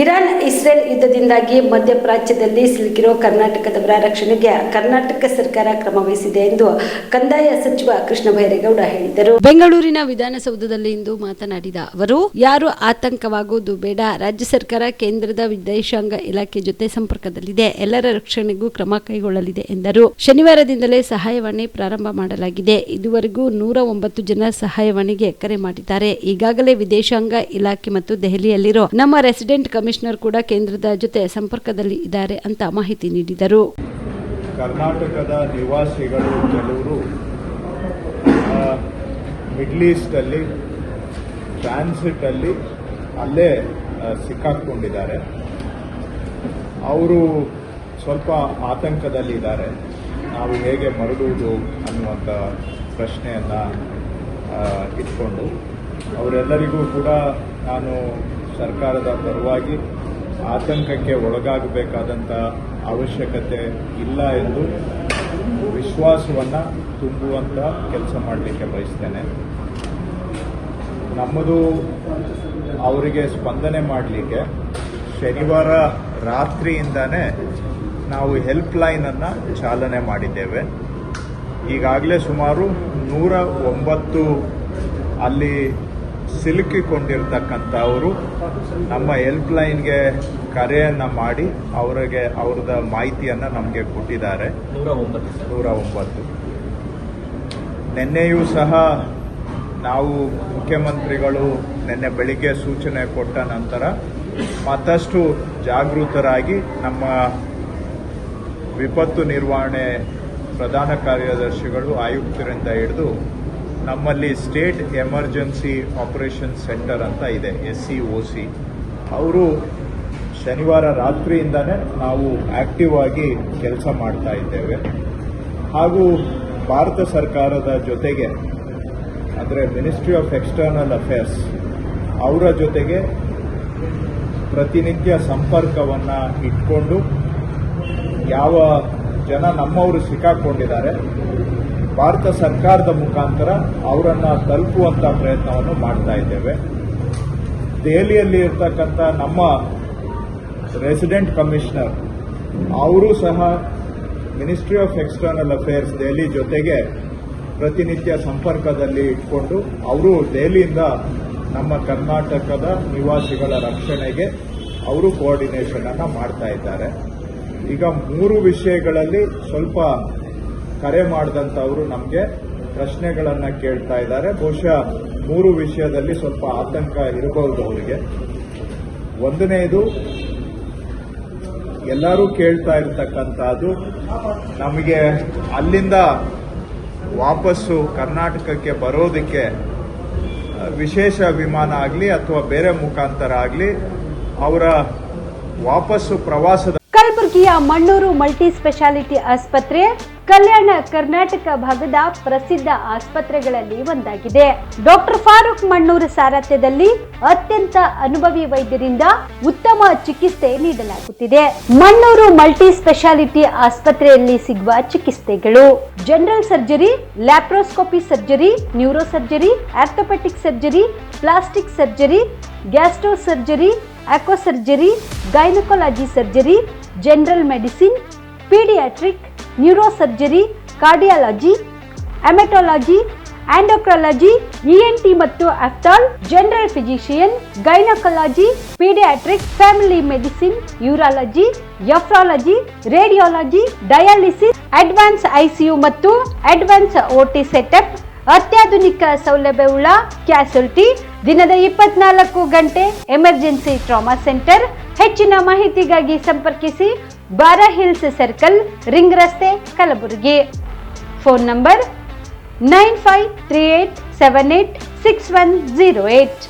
Iran Israel ಯುದ್ಧದಿಂದಾಗಿ ಮಧ್ಯಪ್ರಾಚ್ಯದಲ್ಲಿ ಸಿಲುಕಿರುವ ಕರ್ನಾಟಕದವರ ರಕ್ಷಣೆಗೆ ಕರ್ನಾಟಕ ಸರ್ಕಾರ ಕ್ರಮ ವಹಿಸಿದೆ ಎಂದು ಕಂದಾಯ ಸಚಿವ ಕೃಷ್ಣ ಬೈರೇಗೌಡ ಹೇಳಿದರು. ಬೆಂಗಳೂರಿನ ವಿಧಾನಸೌಧದಲ್ಲಿ ಇಂದು ಮಾತನಾಡಿದ ಅವರು, ಯಾರು ಆತಂಕವಾಗುವುದು ಬೇಡ. ರಾಜ್ಯ ಸರ್ಕಾರ ಕೇಂದ್ರದ ವಿದೇಶಾಂಗ ಇಲಾಖೆ ಜೊತೆ ಸಂಪರ್ಕದಲ್ಲಿದೆ. ಎಲ್ಲರ ರಕ್ಷಣೆಗೂ ಕ್ರಮ ಕೈಗೊಳ್ಳಲಿದೆ ಎಂದರು. ಶನಿವಾರದಿಂದಲೇ ಸಹಾಯವಾಣಿ ಪ್ರಾರಂಭ ಮಾಡಲಾಗಿದೆ. ಇದುವರೆಗೂ 109 ಜನ ಸಹಾಯವಾಣಿಗೆ ಕರೆ ಮಾಡಿದ್ದಾರೆ. ಈಗಾಗಲೇ ವಿದೇಶಾಂಗ ಇಲಾಖೆ ಮತ್ತು ದೆಹಲಿಯಲ್ಲಿರೋ ನಮ್ಮ ರೆಸಿಡೆಂಟ್ ಕಮಿಷನರ್ ಕೂಡ ಕೇಂದ್ರದ ಜೊತೆ ಸಂಪರ್ಕದಲ್ಲಿ ಇದ್ದಾರೆ ಅಂತ ಮಾಹಿತಿ ನೀಡಿದರು. ಕರ್ನಾಟಕದ ನಿವಾಸಿಗಳು ಕೆಲವರು ಮಿಡ್ಲ್ ಈಸ್ಟ್ ಅಲ್ಲಿ ಟ್ರಾನ್ಸಿಟ್ ಅಲ್ಲಿ ಅಲ್ಲೇ ಸಿಕ್ಕಾಕೊಂಡಿದ್ದಾರೆ. ಅವರು ಸ್ವಲ್ಪ ಆತಂಕದಲ್ಲಿದ್ದಾರೆ. ನಾವು ಹೇಗೆ ಮರಳುವುದು ಅನ್ನುವಂಥ ಪ್ರಶ್ನೆಯನ್ನ ಇಟ್ಕೊಂಡು ಅವರೆಲ್ಲರಿಗೂ ಕೂಡ ನಾನು ಸರ್ಕಾರದ ಪರವಾಗಿ ಆತಂಕಕ್ಕೆ ಒಳಗಾಗಬೇಕಾದಂಥ ಅವಶ್ಯಕತೆ ಇಲ್ಲ ಎಂದು ವಿಶ್ವಾಸವನ್ನು ತುಂಬುವಂಥ ಕೆಲಸ ಮಾಡಲಿಕ್ಕೆ ಬಯಸ್ತೇನೆ. ನಮ್ಮದು ಅವರಿಗೆ ಸ್ಪಂದನೆ ಮಾಡಲಿಕ್ಕೆ ಶನಿವಾರ ರಾತ್ರಿಯಿಂದನೇ ನಾವು ಹೆಲ್ಪ್ ಲೈನನ್ನು ಚಾಲನೆ ಮಾಡಿದ್ದೇವೆ. ಈಗಾಗಲೇ ಸುಮಾರು 109 ಅಲ್ಲಿ ಸಿಲುಕಿಕೊಂಡಿರ್ತಕ್ಕಂಥವರು ನಮ್ಮ ಹೆಲ್ಪ್ ಲೈನ್ಗೆ ಕರೆಯನ್ನು ಮಾಡಿ ಅವ್ರದ ಮಾಹಿತಿಯನ್ನು ನಮಗೆ ಕೊಟ್ಟಿದ್ದಾರೆ. 109 ನಿನ್ನೆಯೂ ಸಹ ನಾವು ಮುಖ್ಯಮಂತ್ರಿಗಳು ನಿನ್ನೆ ಬೆಳಿಗ್ಗೆ ಸೂಚನೆ ಕೊಟ್ಟ ನಂತರ ಮತ್ತಷ್ಟು ಜಾಗೃತರಾಗಿ ನಮ್ಮ ವಿಪತ್ತು ನಿರ್ವಹಣೆ ಪ್ರಧಾನ ಕಾರ್ಯದರ್ಶಿಗಳು ಆಯುಕ್ತರಿಂದ ಹಿಡಿದು ನಮ್ಮಲ್ಲಿ ಸ್ಟೇಟ್ ಎಮರ್ಜೆನ್ಸಿ ಆಪರೇಷನ್ ಸೆಂಟರ್ ಅಂತ ಇದೆ, SCOC, ಅವರು ಶನಿವಾರ ರಾತ್ರಿಯಿಂದನೇ ನಾವು ಆಕ್ಟಿವ್ ಆಗಿ ಕೆಲಸ ಮಾಡ್ತಾ ಇದ್ದೇವೆ. ಹಾಗೂ ಭಾರತ ಸರ್ಕಾರದ ಜೊತೆಗೆ ಅಂದರೆ ಮಿನಿಸ್ಟ್ರಿ ಆಫ್ ಎಕ್ಸ್ಟರ್ನಲ್ ಅಫೇರ್ಸ್ ಅವರ ಜೊತೆಗೆ ಪ್ರತಿನಿತ್ಯ ಸಂಪರ್ಕವನ್ನು ಇಟ್ಕೊಂಡು ಯಾವ ಜನ ನಮ್ಮವರು ಸಿಕ್ಕಾಕೊಂಡಿದ್ದಾರೆ ಭಾರತ ಸರ್ಕಾರದ ಮುಖಾಂತರ ಅವರನ್ನು ತಲುಪುವಂಥ ಪ್ರಯತ್ನವನ್ನು ಮಾಡ್ತಾ ಇದ್ದೇವೆ. ದೆಹಲಿಯಲ್ಲಿ ಇರ್ತಕ್ಕಂಥ ನಮ್ಮ ರೆಸಿಡೆಂಟ್ ಕಮಿಷನರ್ ಅವರು ಸಹ ministry of external affairs Delhi ಜೊತೆಗೆ ಪ್ರತಿನಿತ್ಯ ಸಂಪರ್ಕದಲ್ಲಿ ಇಟ್ಕೊಂಡು ಅವರು ದೆಹಲಿಯಿಂದ ನಮ್ಮ ಕರ್ನಾಟಕದ ನಿವಾಸಿಗಳ ರಕ್ಷಣೆಗೆ ಅವರು ಕೋಆರ್ಡಿನೇಷನ್ ಅನ್ನು ಮಾಡ್ತಾ ಇದ್ದಾರೆ. ಈಗ 3 ವಿಷಯಗಳಲ್ಲಿ ಸ್ವಲ್ಪ ಕರೆ ಮಾಡಿದಂಥವರು ನಮಗೆ ಪ್ರಶ್ನೆಗಳನ್ನು ಕೇಳ್ತಾ ಇದ್ದಾರೆ. ಬಹುಶಃ 3 ವಿಷಯದಲ್ಲಿ ಸ್ವಲ್ಪ ಆತಂಕ ಇರಬಹುದು ಅವರಿಗೆ. ಒಂದನೇದು, ಎಲ್ಲರೂ ಕೇಳ್ತಾ ಇರ್ತಕ್ಕಂಥದ್ದು, ನಮಗೆ ಅಲ್ಲಿಂದ ವಾಪಸ್ಸು ಕರ್ನಾಟಕಕ್ಕೆ ಬರೋದಕ್ಕೆ ವಿಶೇಷ ವಿಮಾನ ಆಗಲಿ ಅಥವಾ ಬೇರೆ ಮುಖಾಂತರ ಆಗಲಿ ಅವರ ವಾಪಸ್ಸು ಪ್ರವಾಸದ ಕಲಬುರಗಿಯ ಮಣ್ಣೂರು ಮಲ್ಟಿ ಸ್ಪೆಷಾಲಿಟಿ ಆಸ್ಪತ್ರೆ ಕಲ್ಯಾಣ ಕರ್ನಾಟಕ ಭಾಗದ ಪ್ರಸಿದ್ಧ ಆಸ್ಪತ್ರೆಗಳಲ್ಲಿ ಒಂದಾಗಿದೆ. ಡಾಕ್ಟರ್ ಫಾರೂಕ್ ಮಣ್ಣೂರು ಸಾರಥ್ಯದಲ್ಲಿ ಅತ್ಯಂತ ಅನುಭವಿ ವೈದ್ಯರಿಂದ ಉತ್ತಮ ಚಿಕಿತ್ಸೆ ನೀಡಲಾಗುತ್ತಿದೆ. ಮಣ್ಣೂರು ಮಲ್ಟಿ ಸ್ಪೆಷಾಲಿಟಿ ಆಸ್ಪತ್ರೆಯಲ್ಲಿ ಸಿಗುವ ಚಿಕಿತ್ಸೆಗಳು: general surgery, laparoscopy surgery, neuro surgery, orthopaedic surgery, plastic surgery, gastro surgery, aqua surgery, gynaecology surgery, general medicine, paediatric, neuro surgery, cardiology, haematology, endocrinology, ENT ಮತ್ತು ophthal, general physician, gynaecology, paediatric, family medicine, urology, nephrology, radiology, dialysis, advance ICU ಮತ್ತು advance OT setup, ಅತ್ಯಾಧುನಿಕ ಸೌಲಭ್ಯವುಳ್ಳ ಕ್ಯಾಸುಲಿಟಿ, ದಿನದ 24 ಗಂಟೆ emergency trauma centre. ಹೆಚ್ಚಿನ ಮಾಹಿತಿಗಾಗಿ ಸಂಪರ್ಕಿಸಿ ಬಾರಾ hills circle, ring ರಸ್ತೆ, ಕಲಬುರಗಿ. Phone number 9538786108.